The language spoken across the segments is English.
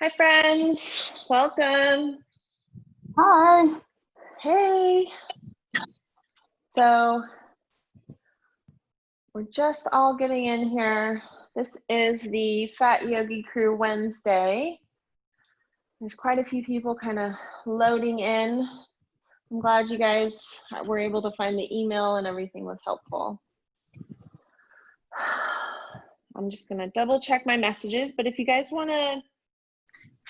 Hi, friends. Welcome. Hi. Hey. So we're just all getting in here. This is the Fat Yogi Crew Wednesday. There's quite a few people kind of loading in. I'm glad you guys were able to find the email and everything was helpful. I'm just going to double check my messages, but if you guys want to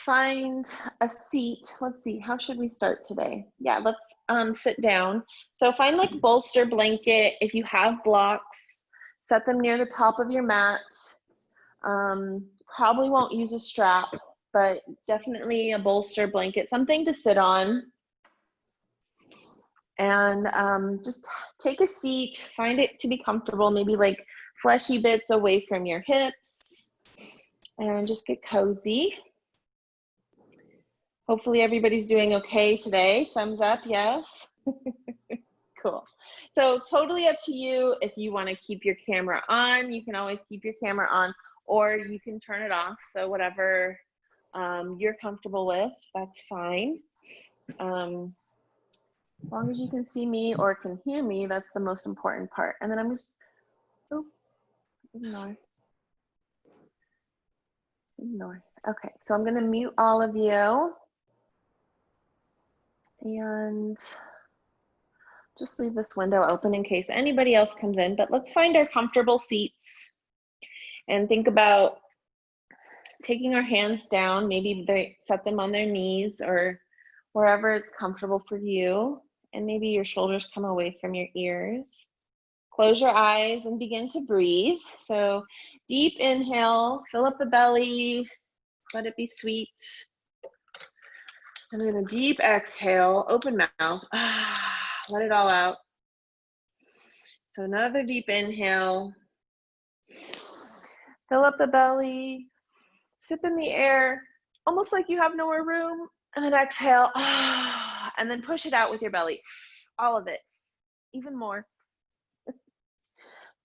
find a seat, let's see, how should we start today? Yeah, let's sit down. So find like bolster blanket. If you have blocks, set them near the top of your mat. Probably won't use a strap, but definitely a bolster blanket, something to sit on. And just take a seat, find it to be comfortable, maybe like fleshy bits away from your hips, and just get cozy. Hopefully everybody's doing okay today. Thumbs up, yes. Cool. So totally up to you. If you want to keep your camera on, you can always keep your camera on, or you can turn it off. So whatever you're comfortable with, that's fine. As long as you can see me or can hear me, that's the most important part. And then I'm just, oh, ignore. Okay, so I'm gonna mute all of you. And just leave this window open in case anybody else comes in, but let's find our comfortable seats and think about taking our hands down. Maybe they set them on their knees or wherever it's comfortable for you. And maybe your shoulders come away from your ears. Close your eyes and begin to breathe. So deep inhale, fill up the belly, let it be sweet. And then a deep exhale, open mouth, let it all out. So another deep inhale, fill up the belly, sip in the air, almost like you have no more room, and then exhale, and then push it out with your belly, all of it, even more.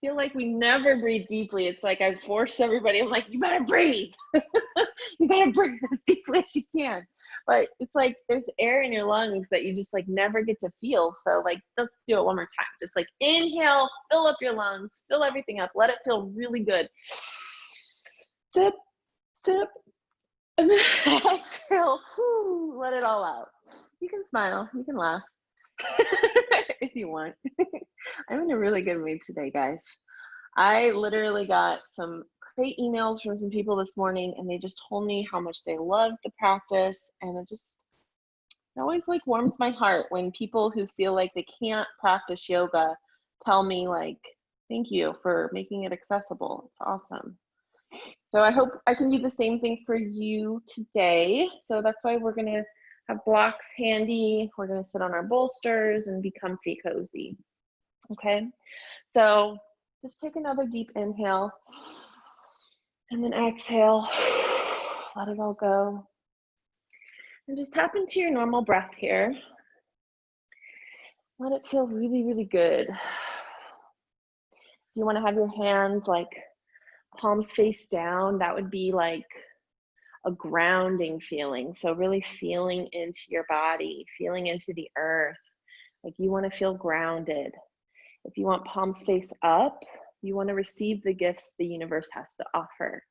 Feel like we never breathe deeply. It's like I force everybody, I'm like, you better breathe. You better breathe as deeply as you can. But it's like there's air in your lungs that you just like never get to feel. So like, let's do it one more time. Just like inhale, fill up your lungs, fill everything up, let it feel really good. Sip, sip, and then exhale, let it all out. You can smile, you can laugh if you want. I'm in a really good mood today, guys. I literally got some great emails from some people this morning, and they just told me how much they loved the practice, and it always like warms my heart when people who feel like they can't practice yoga tell me like, thank you for making it accessible. It's awesome. So I hope I can do the same thing for you today. So that's why we're gonna have blocks handy. We're gonna sit on our bolsters and be comfy cozy, okay? So just take another deep inhale and then exhale, let it all go. And just tap into your normal breath here. Let it feel really, really good. You wanna have your hands like palms face down, that would be like a grounding feeling. So really feeling into your body, feeling into the earth. Like you wanna feel grounded. If you want palms face up, you want to receive the gifts the universe has to offer.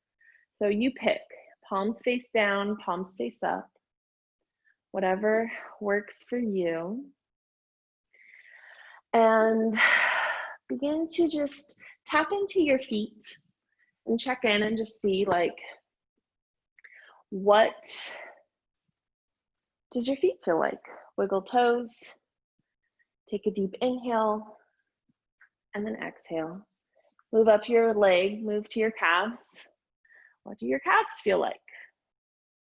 So you pick palms face down, palms face up, whatever works for you. And begin to just tap into your feet and check in and just see like, what does your feet feel like? Wiggle toes, take a deep inhale, and then exhale. Move up your leg, move to your calves. What do your calves feel like?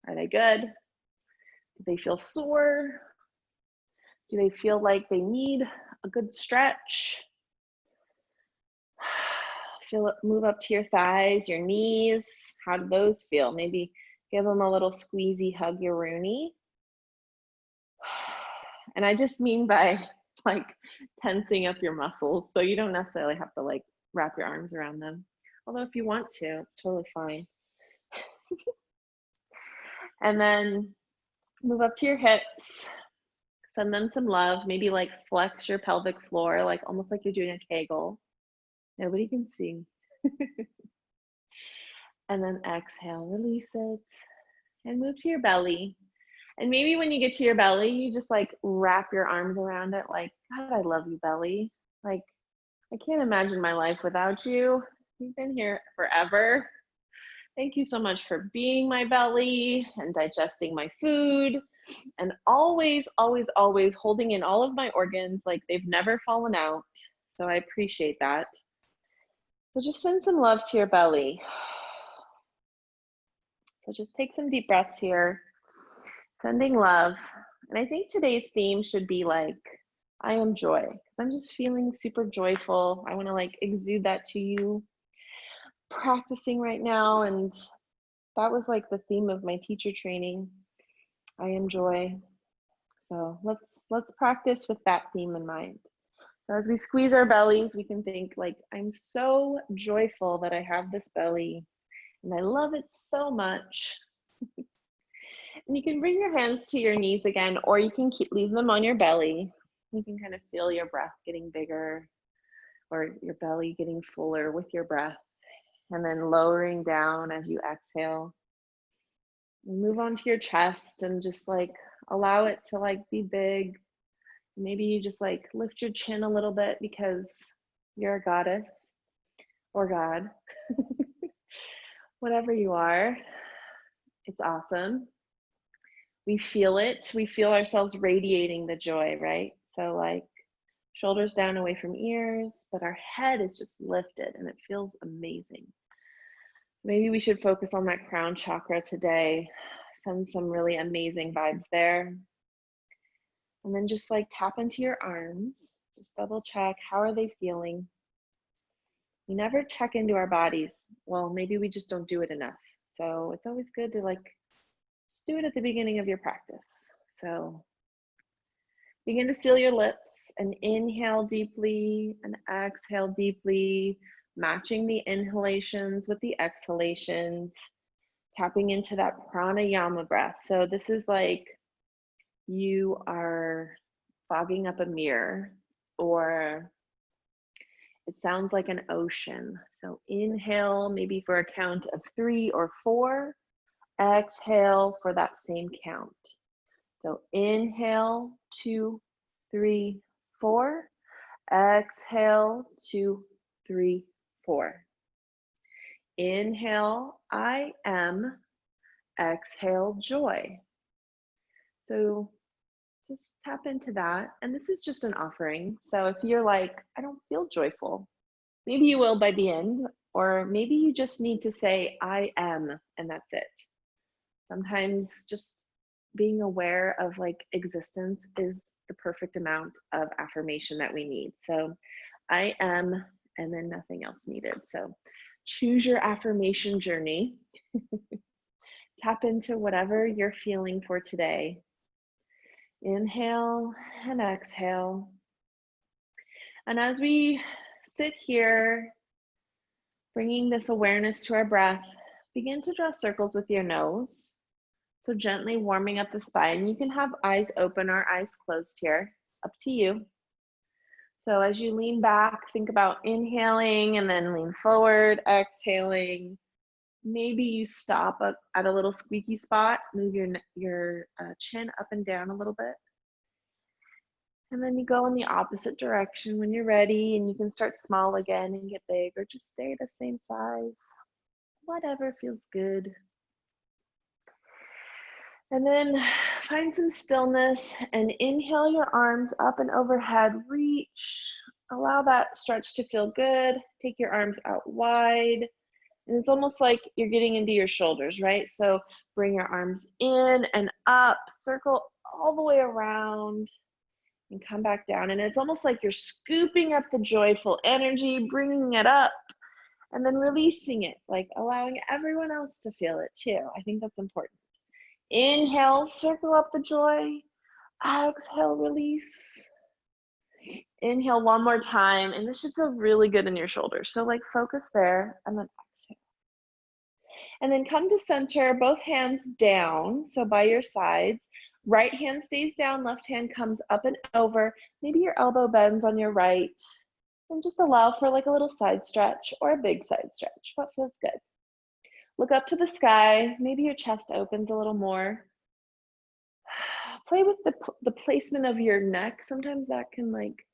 Are they good? Do they feel sore? Do they feel like they need a good stretch? Feel it, move up to your thighs, your knees. How do those feel? Maybe give them a little squeezy, hug your rooney. And I just mean by like tensing up your muscles. So you don't necessarily have to like wrap your arms around them. Although if you want to, it's totally fine. And then move up to your hips. Send them some love. Maybe like flex your pelvic floor, like almost like you're doing a Kegel. Nobody can see. And then exhale, release it, and move to your belly. And maybe when you get to your belly, you just like wrap your arms around it like, God, I love you, belly. Like, I can't imagine my life without you. You've been here forever. Thank you so much for being my belly and digesting my food and always, always, always holding in all of my organs like they've never fallen out. So I appreciate that. So just send some love to your belly. So just take some deep breaths here, sending love. And I think today's theme should be like, I am joy. Because I'm just feeling super joyful. I want to like exude that to you. Practicing right now, and that was like the theme of my teacher training. I am joy. So let's practice with that theme in mind. So as we squeeze our bellies, we can think like, I'm so joyful that I have this belly and I love it so much. And you can bring your hands to your knees again, or you can leave them on your belly. You can kind of feel your breath getting bigger or your belly getting fuller with your breath, and then lowering down as you exhale. Move on to your chest and just like allow it to like be big. Maybe you just like lift your chin a little bit because you're a goddess or God. Whatever you are, it's awesome. We feel it. We feel ourselves radiating the joy, right? So like shoulders down away from ears, but our head is just lifted and it feels amazing. Maybe we should focus on that crown chakra today. Send some really amazing vibes there. And then just like tap into your arms. Just double check, how are they feeling? We never check into our bodies. Well, maybe we just don't do it enough. So it's always good to like, just do it at the beginning of your practice. So begin to seal your lips and inhale deeply and exhale deeply, matching the inhalations with the exhalations, tapping into that pranayama breath. So this is like you are fogging up a mirror, or it sounds like an ocean. So inhale, maybe for a count of 3 or 4. Exhale for that same count. So inhale, 2, 3, 4. Exhale, 2, 3, 4. Inhale, I am. Exhale, joy. So just tap into that. And this is just an offering. So if you're like, I don't feel joyful, maybe you will by the end, or maybe you just need to say, I am, and that's it. Sometimes just being aware of like existence is the perfect amount of affirmation that we need. So I am, and then nothing else needed. So choose your affirmation journey. Tap into whatever you're feeling for today. Inhale and exhale. And as we sit here, bringing this awareness to our breath, begin to draw circles with your nose. So gently warming up the spine. You can have eyes open or eyes closed here, up to you. So as you lean back, think about inhaling and then lean forward, exhaling. Maybe you stop at a little squeaky spot, move your chin up and down a little bit. And then you go in the opposite direction when you're ready, and you can start small again and get big, or just stay the same size. Whatever feels good. And then find some stillness and inhale your arms up and overhead, reach, allow that stretch to feel good. Take your arms out wide. And it's almost like you're getting into your shoulders, right? So bring your arms in and up, circle all the way around and come back down. And it's almost like you're scooping up the joyful energy, bringing it up and then releasing it, like allowing everyone else to feel it too. I think that's important. Inhale, circle up the joy. Exhale, release. Inhale one more time, and this should feel really good in your shoulders. So like focus there, and then exhale. And then come to center, both hands down, so by your sides. Right hand stays down, left hand comes up and over. Maybe your elbow bends on your right. And just allow for like a little side stretch or a big side stretch. What feels good? Look up to the sky. Maybe your chest opens a little more. Play with the placement of your neck. Sometimes that can like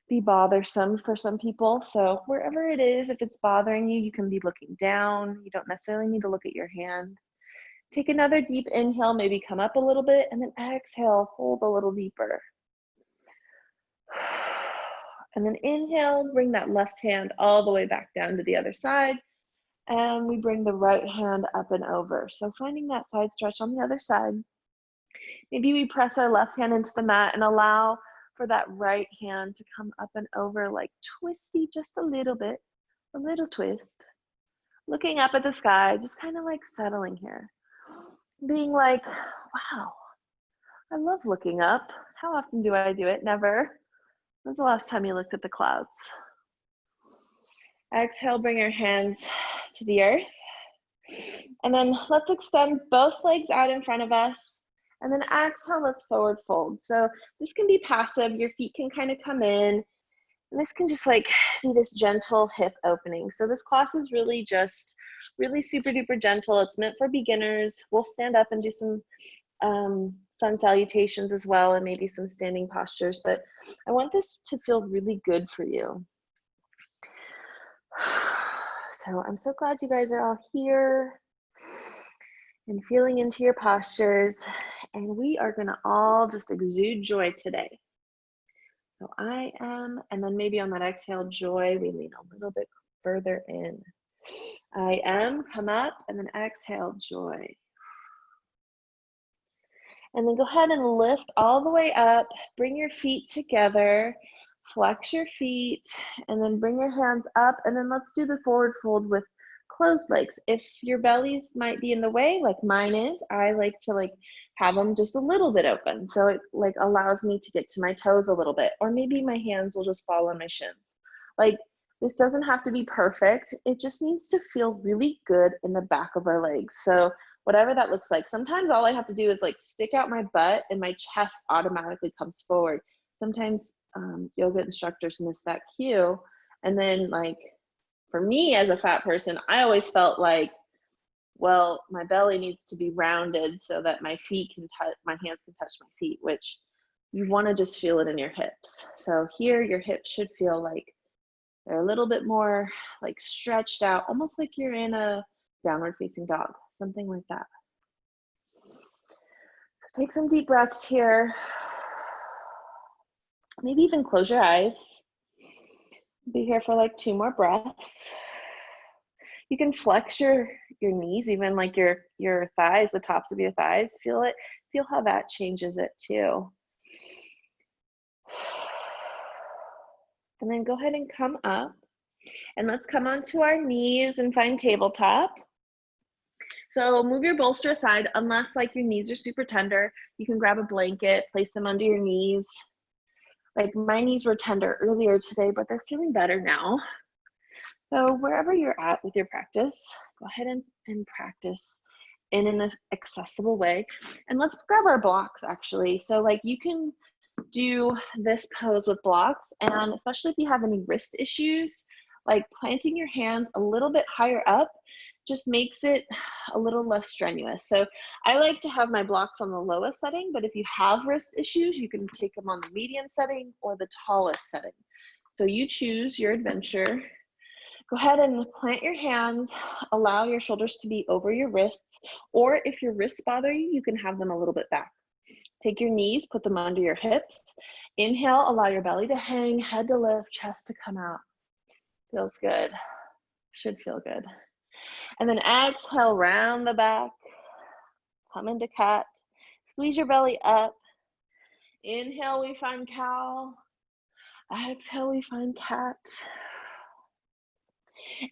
be bothersome for some people. So wherever it is, if it's bothering you, you can be looking down. You don't necessarily need to look at your hand. Take another deep inhale, maybe come up a little bit, and then exhale, hold a little deeper. And then inhale, bring that left hand all the way back down to the other side. And we bring the right hand up and over. So finding that side stretch on the other side. Maybe we press our left hand into the mat and allow for that right hand to come up and over, like twisty just a little bit, a little twist. Looking up at the sky, just kind of like settling here. Being like, wow, I love looking up. How often do I do it? Never. When's the last time you looked at the clouds? Exhale, bring your hands to the earth. And then let's extend both legs out in front of us. And then exhale, let's forward fold. So this can be passive. Your feet can kind of come in. And this can just like be this gentle hip opening. So this class is really just really super duper gentle. It's meant for beginners. We'll stand up and do some sun salutations as well, and maybe some standing postures. But I want this to feel really good for you. So I'm so glad you guys are all here and feeling into your postures. And we are gonna all just exude joy today. So I am, and then maybe on that exhale, joy, we lean a little bit further in. I am, come up, and then exhale, joy. And then go ahead and lift all the way up, bring your feet together, flex your feet, and then bring your hands up, and then let's do the forward fold with closed legs. If your bellies might be in the way, like mine is, I like to like have them just a little bit open. So it like allows me to get to my toes a little bit, or maybe my hands will just fall on my shins. Like this doesn't have to be perfect. It just needs to feel really good in the back of our legs. So whatever that looks like. Sometimes all I have to do is like stick out my butt and my chest automatically comes forward. Sometimes yoga instructors miss that cue. And then like, for me as a fat person, I always felt like, well, my belly needs to be rounded so that my feet can touch, my hands can touch my feet, which you want to just feel it in your hips. So here your hips should feel like they're a little bit more like stretched out, almost like you're in a downward facing dog, something like that. So take some deep breaths here. Maybe even close your eyes. Be here for like 2 more breaths. You can flex your knees, even like your thighs, the tops of your thighs. Feel it. Feel how that changes it too. And then go ahead and come up. And let's come onto our knees and find tabletop. So move your bolster aside, unless like your knees are super tender. You can grab a blanket, place them under your knees. Like my knees were tender earlier today, but they're feeling better now. So wherever you're at with your practice, go ahead and practice in an accessible way. And let's grab our blocks actually. So like you can do this pose with blocks, and especially if you have any wrist issues, like planting your hands a little bit higher up just makes it a little less strenuous. So I like to have my blocks on the lowest setting, but if you have wrist issues, you can take them on the medium setting or the tallest setting. So you choose your adventure. Go ahead and plant your hands, allow your shoulders to be over your wrists, or if your wrists bother you, you can have them a little bit back. Take your knees, put them under your hips. Inhale, allow your belly to hang, head to lift, chest to come out. Feels good, should feel good. And then exhale, round the back, come into cat. Squeeze your belly up. Inhale, we find cow. Exhale, we find cat.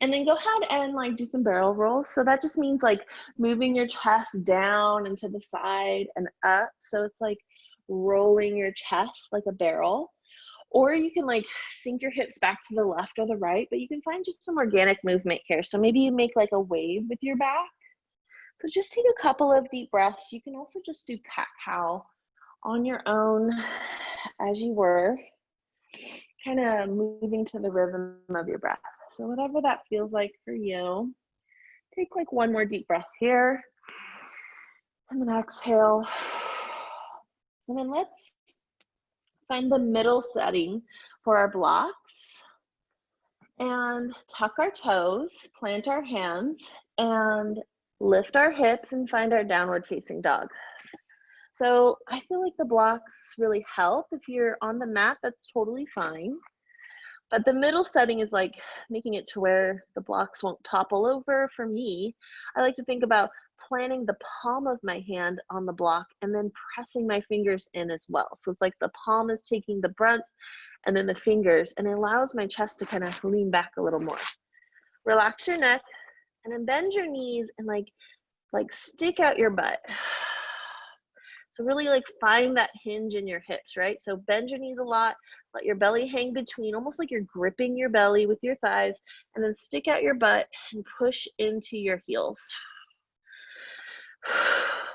And then go ahead and like do some barrel rolls. So that just means like moving your chest down and to the side and up. So it's like rolling your chest like a barrel. Or you can like sink your hips back to the left or the right, but you can find just some organic movement here. So maybe you make like a wave with your back. So just take a couple of deep breaths. You can also just do cat-cow on your own as you were, kind of moving to the rhythm of your breath. So whatever that feels like for you. Take like one more deep breath here. And then exhale. And then let's find the middle setting for our blocks. And tuck our toes, plant our hands, and lift our hips and find our downward facing dog. So I feel like the blocks really help. If you're on the mat, that's totally fine. But the middle setting is like making it to where the blocks won't topple over. For me, I like to think about planting the palm of my hand on the block and then pressing my fingers in as well. So it's like the palm is taking the brunt and then the fingers, and it allows my chest to kind of lean back a little more. Relax your neck and then bend your knees and like stick out your butt. So really like find that hinge in your hips, right? So bend your knees a lot, let your belly hang between, almost like you're gripping your belly with your thighs, and then stick out your butt and push into your heels.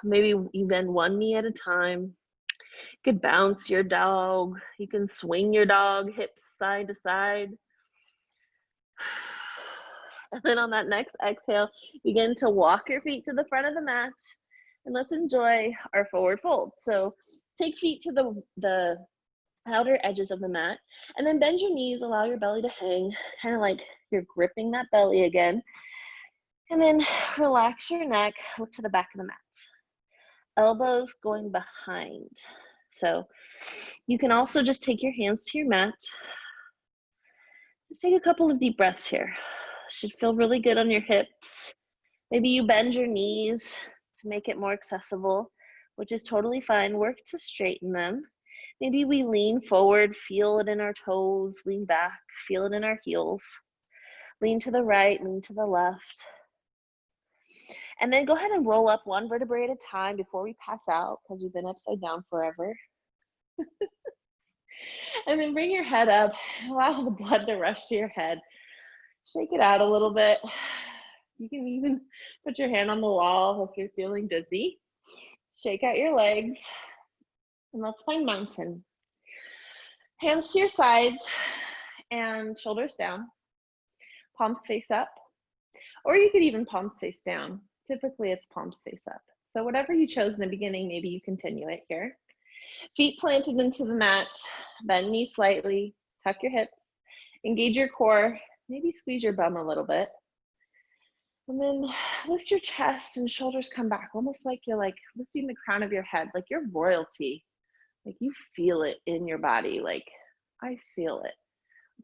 Maybe you bend one knee at a time. You could bounce your dog. You can swing your dog hips side to side. And then on that next exhale, begin to walk your feet to the front of the mat. And let's enjoy our forward fold. So take feet to the outer edges of the mat, and then bend your knees, allow your belly to hang, kind of like you're gripping that belly again. And then relax your neck, look to the back of the mat. Elbows going behind. So you can also just take your hands to your mat. Just take a couple of deep breaths here. Should feel really good on your hips. Maybe you bend your knees to make it more accessible, which is totally fine. Work to straighten them. Maybe we lean forward, feel it in our toes, lean back, feel it in our heels. Lean to the right, lean to the left. And then go ahead and roll up one vertebrae at a time before we pass out, because we've been upside down forever. And then bring your head up, allow the blood to rush to your head. Shake it out a little bit. You can even put your hand on the wall if you're feeling dizzy. Shake out your legs, and let's find mountain. Hands to your sides and shoulders down. Palms face up, or you could even palms face down. Typically it's palms face up. So whatever you chose in the beginning, maybe you continue it here. Feet planted into the mat, bend knees slightly, tuck your hips, engage your core, maybe squeeze your bum a little bit. And then lift your chest and shoulders come back, almost like you're like lifting the crown of your head, like you're royalty. Like you feel it in your body. Like I feel it.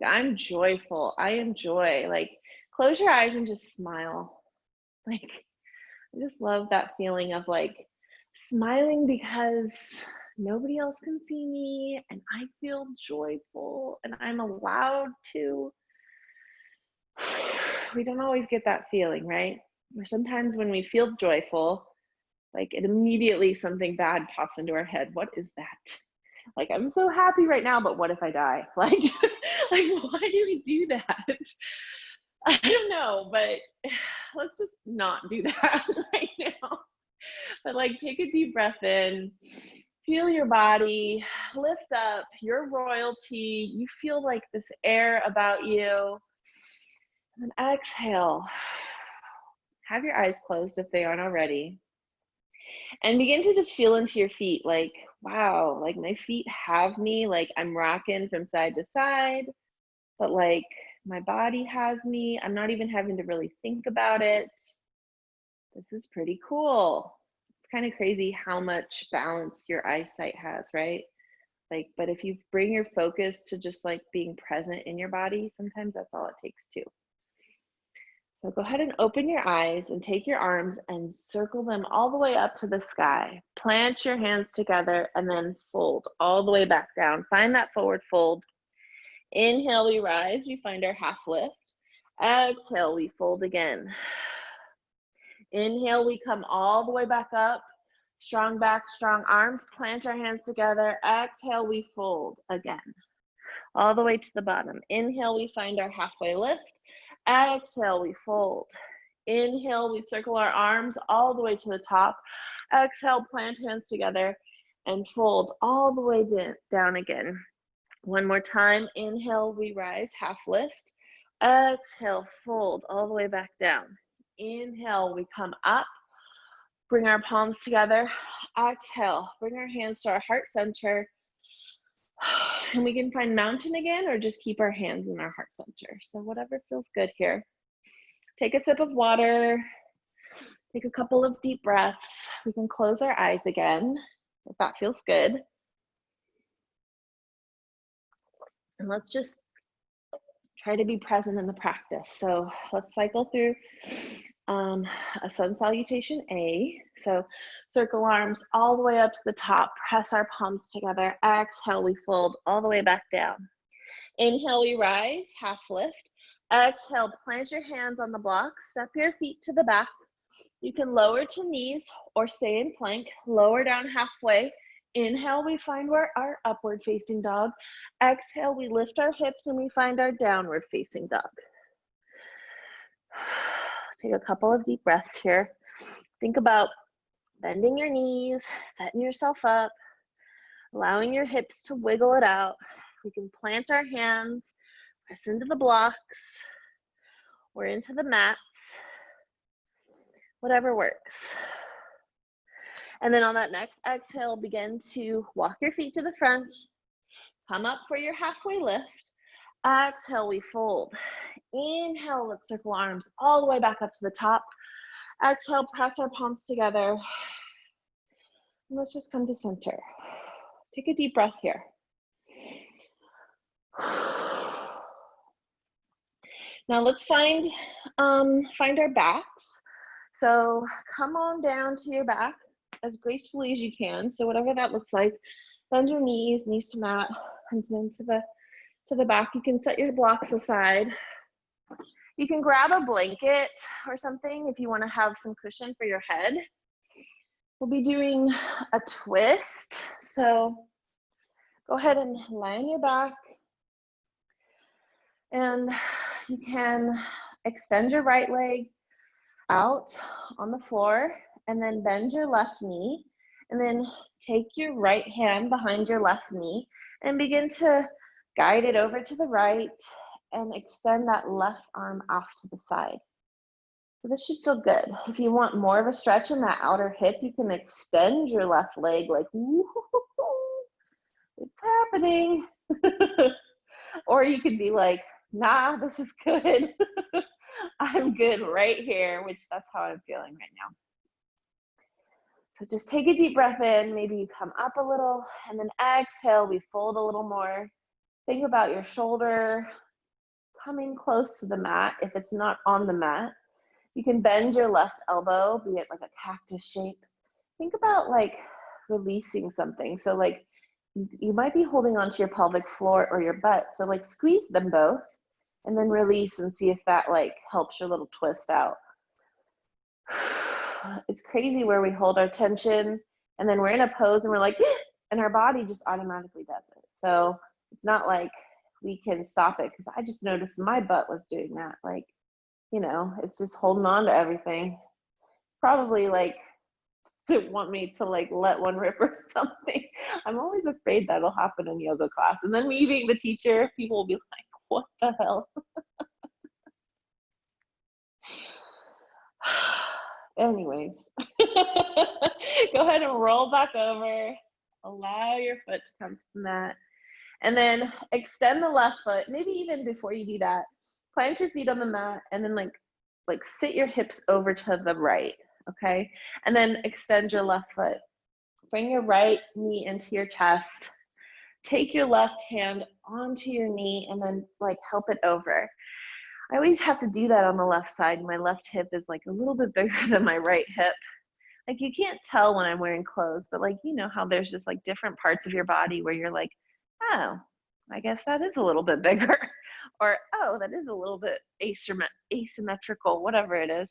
I'm joyful. I am joy. Like close your eyes and just smile. Like I just love that feeling of like smiling because nobody else can see me and I feel joyful and I'm allowed to. We don't always get that feeling, right? Or sometimes when we feel joyful, like it immediately something bad pops into our head. What is that? Like, I'm so happy right now, but what if I die? Like why do we do that? I don't know, but let's just not do that right now. But like, take a deep breath in, feel your body, lift up, your royalty. You feel like this air about you. And then exhale. Have your eyes closed if they aren't already. And begin to just feel into your feet, like, wow, like my feet have me, like I'm rocking from side to side, but like my body has me. I'm not even having to really think about it. This is pretty cool. It's kind of crazy how much balance your eyesight has, right? Like, but if you bring your focus to just like being present in your body, sometimes that's all it takes too. So go ahead and open your eyes and take your arms and circle them all the way up to the sky. Plant your hands together and then fold all the way back down. Find that forward fold. Inhale, we rise, we find our half lift. Exhale, we fold again. Inhale, we come all the way back up. Strong back, strong arms, plant our hands together. Exhale, we fold again. all the way to the bottom. Inhale, we find our halfway lift. Exhale, we fold. Inhale, we circle our arms all the way to the top. Exhale, plant hands together and fold all the way down again. One more time. Inhale, we rise, half lift. Exhale, fold all the way back down. Inhale, we come up. Bring our palms together. Exhale, bring our hands to our heart center. And we can find mountain again or just keep our hands in our heart center. So whatever feels good here. Take a sip of water. Take a couple of deep breaths. We can close our eyes again if that feels good. And let's just try to be present in the practice. So let's cycle through a sun salutation A. So circle arms all the way up to the top, press our palms together. Exhale, we fold all the way back down. Inhale, we rise, half lift. Exhale, plant your hands on the blocks, step your feet to the back. You can lower to knees or stay in plank, lower down halfway. Inhale, we find our upward facing dog. Exhale, we lift our hips and we find our downward facing dog. Take a couple of deep breaths here. Think about bending your knees, setting yourself up, allowing your hips to wiggle it out. We can plant our hands, press into the blocks or into the mats, whatever works. And then on that next exhale, begin to walk your feet to the front. Come up for your halfway lift. Exhale, we fold. Inhale, let's circle arms all the way back up to the top. Exhale, press our palms together. And let's just come to center. Take a deep breath here. Now let's find our backs. So come on down to your back as gracefully as you can. So whatever that looks like, bend your knees to mat, and then to the back. You can set your blocks aside. You can grab a blanket or something if you want to have some cushion for your head. We'll be doing a twist. So go ahead and lie on your back. And you can extend your right leg out on the floor and then bend your left knee. And then take your right hand behind your left knee and begin to guide it over to the right and extend that left arm off to the side. So this should feel good. If you want more of a stretch in that outer hip, you can extend your left leg like, woo, it's happening. Or you could be like, nah, this is good. I'm good right here, which that's how I'm feeling right now. So just take a deep breath in. Maybe you come up a little and then exhale, we fold a little more. Think about your shoulder coming close to the mat. If it's not on the mat, you can bend your left elbow, be it like a cactus shape. Think about like releasing something. So like you might be holding onto your pelvic floor or your butt. So like squeeze them both and then release and see if that like helps your little twist out. It's crazy where we hold our tension and then we're in a pose and we're like, and our body just automatically does it. So it's not like we can stop it, because I just noticed my butt was doing that. Like, you know, it's just holding on to everything. Probably like to want me to like let one rip or something. I'm always afraid that'll happen in yoga class. And then me being the teacher, people will be like, what the hell? Anyways, go ahead and roll back over. Allow your foot to come to the mat. And then extend the left foot. Maybe even before you do that, plant your feet on the mat and then like sit your hips over to the right, okay? And then extend your left foot. Bring your right knee into your chest. Take your left hand onto your knee and then like help it over. I always have to do that on the left side. My left hip is like a little bit bigger than my right hip. Like you can't tell when I'm wearing clothes, but like, you know how there's just like different parts of your body where you're like, oh, I guess that is a little bit bigger. Or, oh, that is a little bit asymmetrical, whatever it is.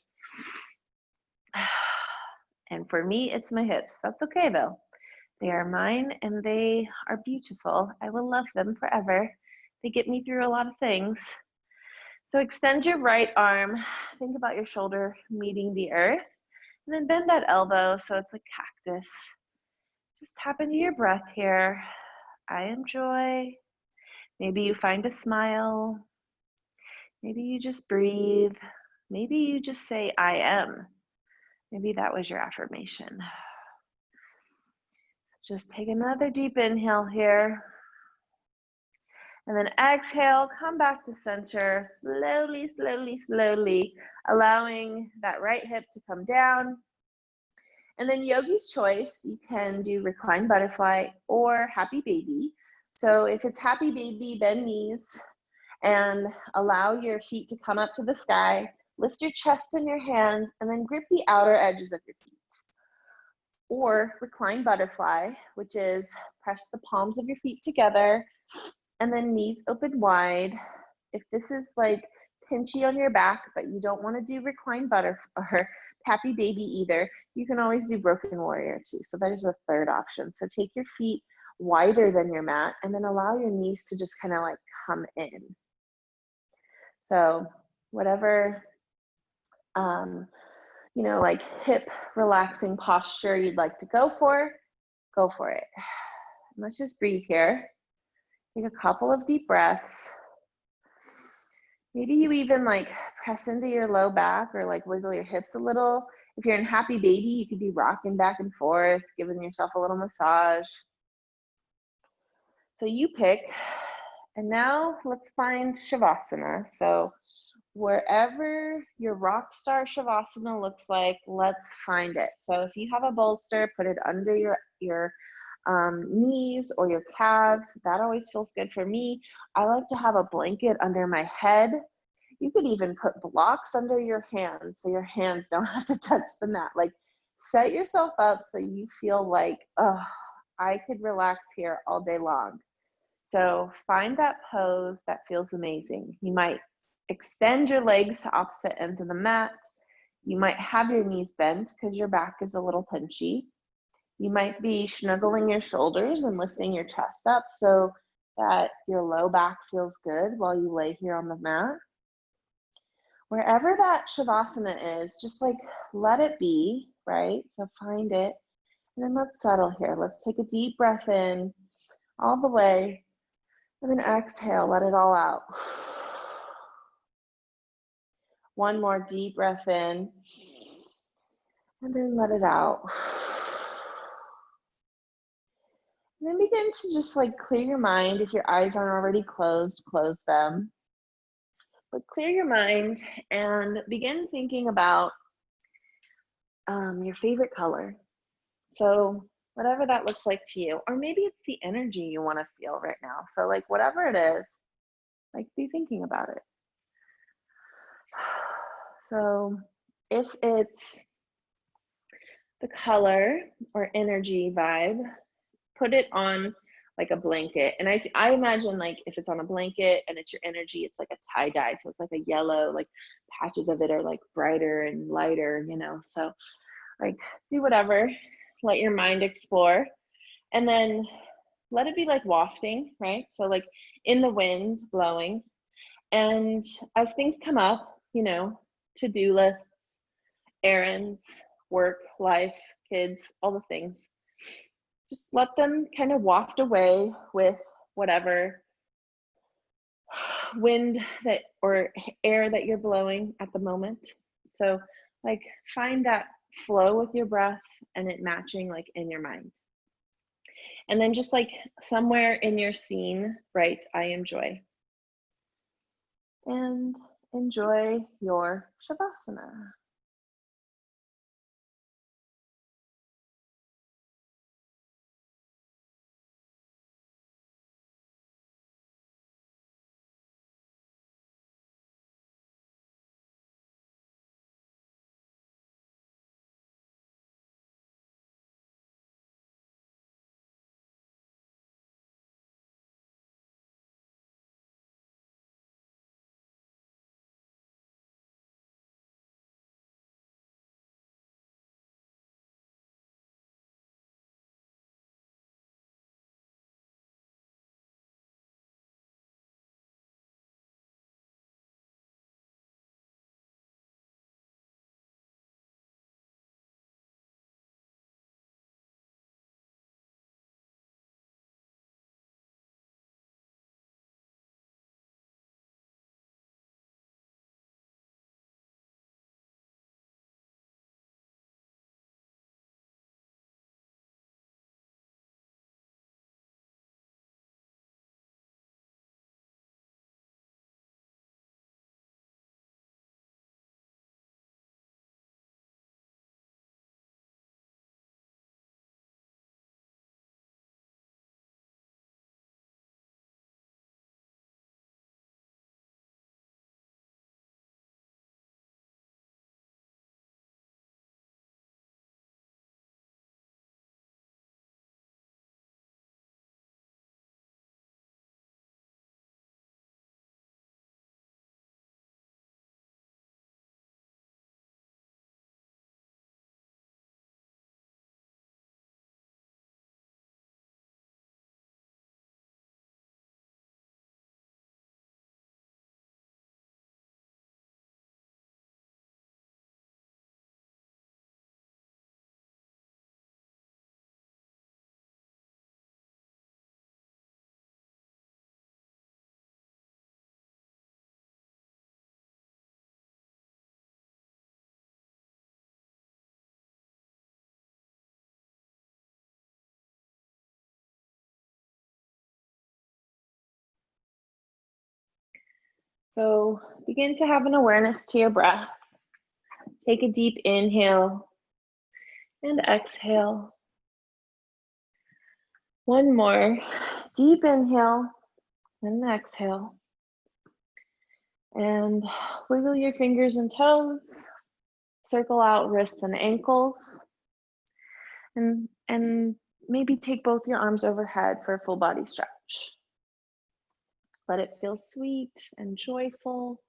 And for me, it's my hips. That's okay though. They are mine and they are beautiful. I will love them forever. They get me through a lot of things. So extend your right arm. Think about your shoulder meeting the earth. And then bend that elbow so it's a cactus. Just tap into your breath here. I am joy. Maybe you find a smile. Maybe you just breathe. Maybe you just say, I am. Maybe that was your affirmation. Just take another deep inhale here. And then exhale, come back to center, slowly, slowly, slowly, allowing that right hip to come down. And then yogi's choice, you can do reclined butterfly or happy baby. So if it's happy baby, bend knees and allow your feet to come up to the sky, lift your chest in your hands, and then grip the outer edges of your feet. Or reclined butterfly, which is press the palms of your feet together and then knees open wide. If this is like pinchy on your back, but you don't want to do reclined butterfly or happy baby either, you can always do broken warrior too. So there's a third option. So take your feet wider than your mat and then allow your knees to just kind of like come in. So whatever, like hip relaxing posture you'd like to go for it. Let's just breathe here. Take a couple of deep breaths. Maybe you even like press into your low back or like wiggle your hips a little. If you're in happy baby, you could be rocking back and forth, giving yourself a little massage. So you pick. And now let's find Shavasana. So wherever your rock star Shavasana looks like, let's find it. So if you have a bolster, put it under your knees or your calves. That always feels good for me. I like to have a blanket under my head. You could even put blocks under your hands so your hands don't have to touch the mat. Like set yourself up so you feel like, oh, I could relax here all day long. So find that pose that feels amazing. You might extend your legs to opposite ends of the mat. You might have your knees bent because your back is a little pinchy. You might be snuggling your shoulders and lifting your chest up so that your low back feels good while you lay here on the mat. Wherever that Shavasana is, just like let it be, right? So find it, and then let's settle here. Let's take a deep breath in all the way, and then exhale, let it all out. One more deep breath in, and then let it out. And then begin to just like clear your mind. If your eyes aren't already closed, close them. But clear your mind and begin thinking about your favorite color. So whatever that looks like to you, or maybe it's the energy you want to feel right now. So like whatever it is, like be thinking about it. So if it's the color or energy vibe, put it on like a blanket. And I imagine like if it's on a blanket and it's your energy, it's like a tie-dye. So it's like a yellow, like patches of it are like brighter and lighter, so like do whatever, let your mind explore, and then let it be like wafting, right? So like in the wind blowing. And as things come up, to-do lists, errands, work, life, kids, all the things, just let them kind of waft away with whatever wind that or air that you're blowing at the moment. So like find that flow with your breath and it matching like in your mind. And then just like somewhere in your scene, write, I am joy. And enjoy your Shavasana. So begin to have an awareness to your breath. Take a deep inhale and exhale. One more deep inhale and exhale. And wiggle your fingers and toes. Circle out wrists and ankles. And maybe take both your arms overhead for a full body stretch. Let it feel sweet and joyful.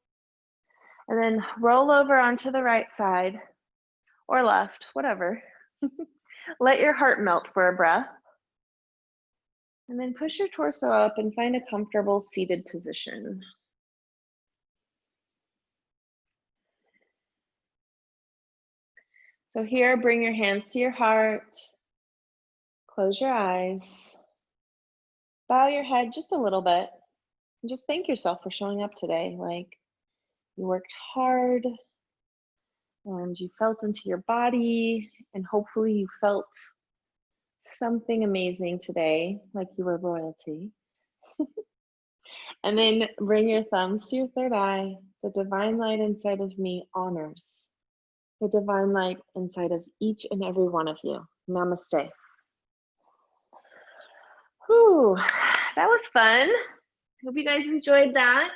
And then roll over onto the right side or left, whatever. Let your heart melt for a breath. And then push your torso up and find a comfortable seated position. So here, bring your hands to your heart. Close your eyes. Bow your head just a little bit. And just thank yourself for showing up today. Like, you worked hard and you felt into your body, and hopefully you felt something amazing today, like you were royalty. And then bring your thumbs to your third eye. The divine light inside of me honors the divine light inside of each and every one of you. Namaste. Whew, that was fun. Hope you guys enjoyed that.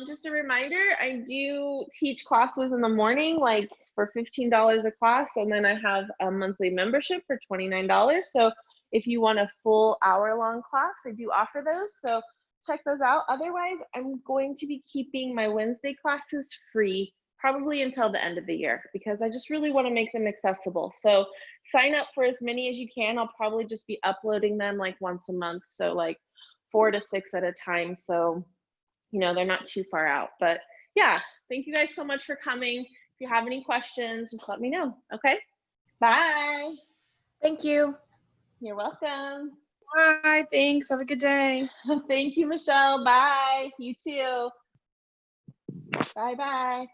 Just a reminder, I do teach classes in the morning, like for $15 a class, and then I have a monthly membership for $29. So if you want a full hour-long class, I do offer those. So check those out. Otherwise, I'm going to be keeping my Wednesday classes free, probably until the end of the year, because I just really want to make them accessible. So sign up for as many as you can. I'll probably just be uploading them like once a month. So like 4 to 6 at a time. So, you know, they're not too far out. But yeah, thank you guys so much for coming. If you have any questions, just let me know. Okay, bye. Thank you. You're welcome. Bye. Thanks. Have a good day. Thank you, Michelle. Bye. You too. Bye-bye.